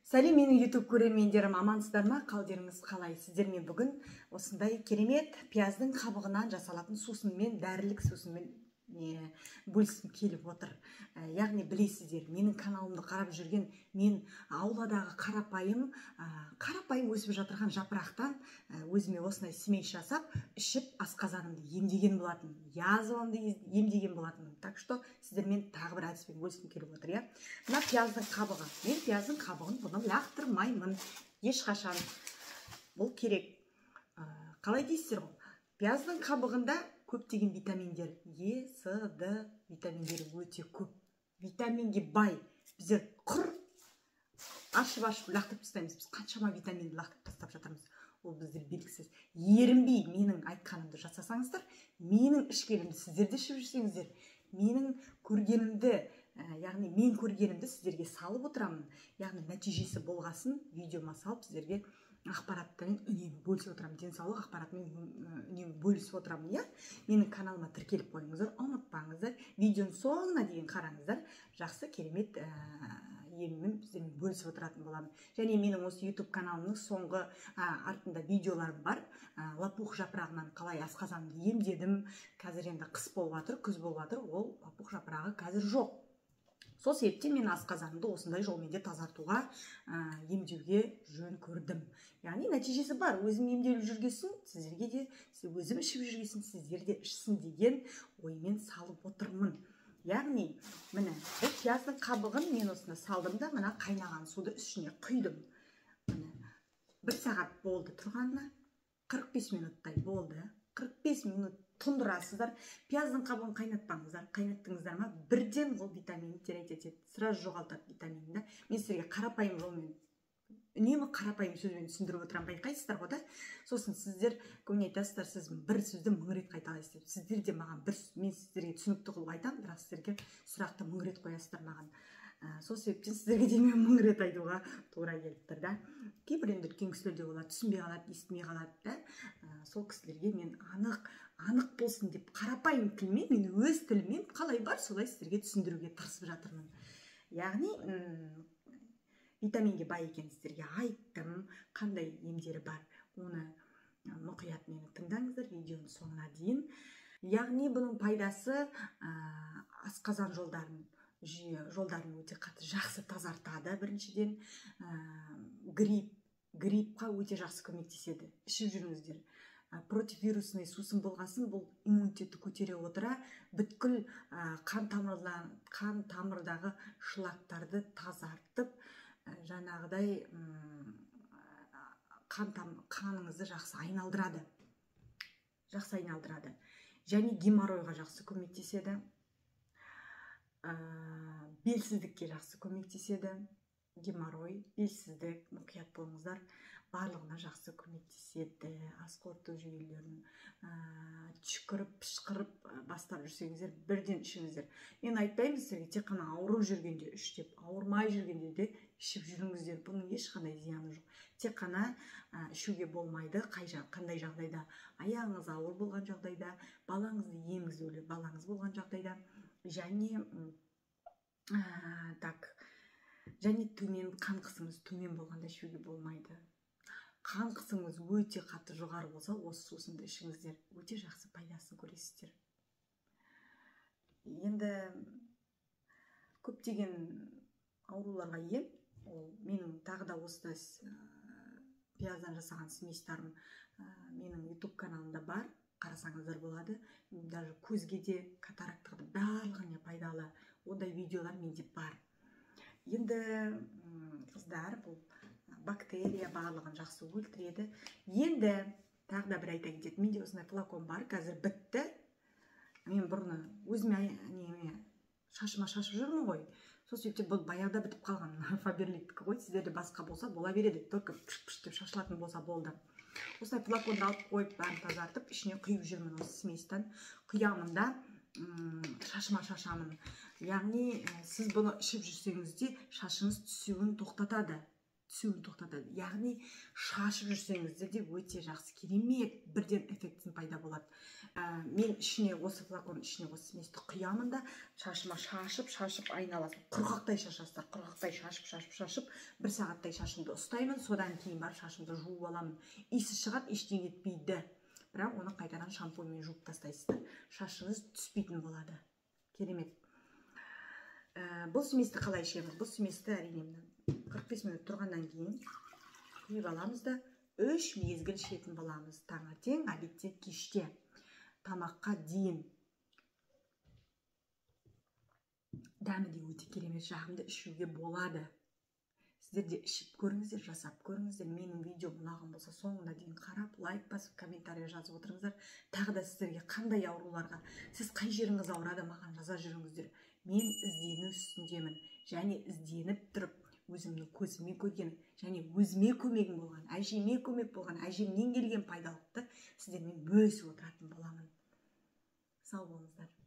Сәлем менің YouTube көрермендерім, амансыздар ма? Қалдеріңіз қалай? Сіздермен бүгін осындай керемет пияздың қабығынан жасалатын сусынмен, дәрілік сусынмен бөліскім келіп отыр. Яғни білесіздер, менің каналымды қарап жүрген, мен ауладағы қарапайым өсіп жатырған жапырақтан өзіме осындай смесь жасап, ішіп асқазанымды емдеген болатын, язвамды емдеген болатын. Так что сіздермен тағы бір әдіспен бөліскім келіп отыр, иә. Мына пияздың қабығы. Мен пияздың қабығын бұны лақтырмаймын. Ешқашан. Бұл керек. Қалай дейсіздер ғой? Пияздың қабығында көптеген витаминдер, Е, С, Д витаминдері өте көп. Витаминге бай. Біздер құр ашып лақтырып тастаймыз. Біз қаншама витаминді лақтырып тастап жатырмыз. Ол біздер белгісіз. Ерінбей менің айтқанымды жасасаңыздар, менің ішкенімді сіздерде ішіп жүрсеңіздер, менің көргенімді, яғни мен көргенімді сіздерге салып отырамын. Яғни нәтижесі болғасын видеома салып сіздерге ақпаратпен үнемі бөлісіп отырамын. Денсаулық ақпаратымен үнемі бөлісіп отырамын, иә? Менің каналыма тіркеліп қойыңыздар, ұмытпаңыздар. Видеоның соңына дейін қараңыздар. Жақсы, керемет еммен сіздермен бөлісіп отыратын боламын. Және менің осы YouTube каналымның соңғы артында видеоларым бар. Лопух жапырағынан қалай асқазанымды емдедім. Қазір енді қыс болып жатыр, күз болып жатыр, ол лопух жапырағы қазір жоқ. Сол себептен мен асқазанымды осындай жолмен де тазартуға, емдеуге жөн көрдім. Яғни нәтижесі бар. Өзім емделіп жүргесін, сіздерге де, өзім ішіп жүргесін, сіздер де ішсін деген оймен салып отырмын. Яғни, міне, бұл пияздың қабығын мен осында салдым да, мына қайнаған суды ішіне құйдым. Бір сағат болды тұрғанына, 45 минуттай болды. 45 минут тұндырасыздар. Пияздың қабығын қайнатпаңыздар. Қайнаттыңыздар ма, бірден ол витаминді тереңдетіп етеді. Сразу жоғалтады витаминді. Мен сіздерге қарапайым жолмен, үнемі қарапайым сөзбен түсіндіріп отырамын, байқайсыздар ғой да. Сосын сіздер көбіне айтасыздар, сіз бір сөзді мың рет қайталайсыздар. Сіздер де маған мен сіздерге түсінікті қылып айтамын, бірақ сіздерге сұрақты мың рет қоясыздар маған. Сол себептен сіздерге де мен мың рет айтуға тура келіп тұр да. Кейбір енді үлкен кісілер де болады, түсінбей қалады, естімей қалады да. Сол кісілерге мен анық болсын деп қарапайым тілмен, мен өз тілмен қалай бар солай сіздерге түсіндіруге тырысып жатырмын. Яғни витаминге бай екен сіздерге айттым, қандай емдері бар, оны мұқият мені тыңдаңыздар видеоның соңына дейін. Яғни бұның пайдасы асқазан жолдарын өте қатты жақсы тазартады. Біріншіден гриппқа өте жақсы көмектеседі. Ішіп жүріңіздер. Противирусный сусын болғасын, бұл иммунитетті көтере отыра, бүткіл қан тамырдағы шылақтарды тазартып, жаңағыдай қаныңызды жақсы айналдырады. Және геморройға жақсы көмектеседі. Белсіздікке жақсы көмектеседі. Геморрой, белсіздік, мұқият болыңыздар, барлығына жақсы көмектеседі. Ас қорыту жүйелерін түшкіріп, пішқырып бастап жүрсеңіздер, бірден ішіңіздер. Мен айтпаймын сіздерге тек қана ауырып жүргенде іш деп, ауырмай жүргенде де ішіп жүріңіздер. Бұның ешқандай зияны жоқ. Тек қана ішуге болмайды. Қандай жағдайда? Аяғыңыз ауыр болған жағдайда, балаңызды емізулі балаңыз болған жағдайда, және төмен қан қысымыңыз төмен болғанда ішуге болмайды. Қан қысымыңыз өте қатты жоғары болса, осы сусынды ішіңіздер, өте жақсы пайдасын көресіздер. Енді көптеген ауруларға ем, менің тағы да осы пияздан жасаған сместарым менің YouTube каналымда бар, қарасаңыздар болады. Даже көзге де, катарактыға да барлығына пайдалы ондай видеолар менде бар. Енді қыздар, бұл бактерия барлығын жақсы өлтіреді. Енді тағы да бір айта кететін, менде осындай флакон бар, қазір бітті. Мен бұрын өзіме шашыма шашып жүрмін ғой. Сол себепте бұл баяғыда бітіп қалған Фаберликтікі ғой. Сіздерде басқа болса бола береді, только пш-пш деп шашылатын болса болды. Осындай флаконды алып қойып, бәрін тазартып, ішіне құйып жүрмін осы сместен. Құямын да, шашыма шашамын. Яғни сіз бұны ішіп жүрсеңіз де шашыңыз түсуін тоқтатады. түсуін тоқтатады. Яғни шашып жүрсеңіздер де өте жақсы, керемет бірден эффектісін пайда болады. Мен ішіне осы флаконның ішіне осы сместі құямын да шашыма шашып айналасын құрғақтай шашасыздар. Құрғақтай шашып 1 сағаттай шашымды ұстаймын, содан кейін барып шашымды жуып аламын. Иісі шығады, ештеңе етпейді. Бірақ оны қайтадан шампуньмен жуып тастайсыздар. Шашыңыз түспейтін болады. Керемет. Бұл сместі қалай ішеміз? Бұл сместі әрине 45 минут тұрғаннан кейін құйып аламыз да 3 мезгіл ішетін боламыз. Таңертең, обедте, кеште. Тамаққа дейін. Дәмі де өте керемет, жағымды ішуге болады. Сіздер де ішіп көріңіздер, жасап көріңіздер. Менің видео ұнаған болса, соңына дейін қарап, лайк басып, комментарий жазып отырыңыздар. Тағы да сіздерге қандай ауруларға, сіз қай жеріңіз ауырады, маған жаза жүріңіздер. Мен іздену үстіндемін, және ізденіп тұрып, өзімнің көзіме көрген, және өзіме көмегім болған, әжеме көмек болған, әжемнен келген пайдалықты сіздермен бөлісіп отыратын боламын. Сау болыңыздар.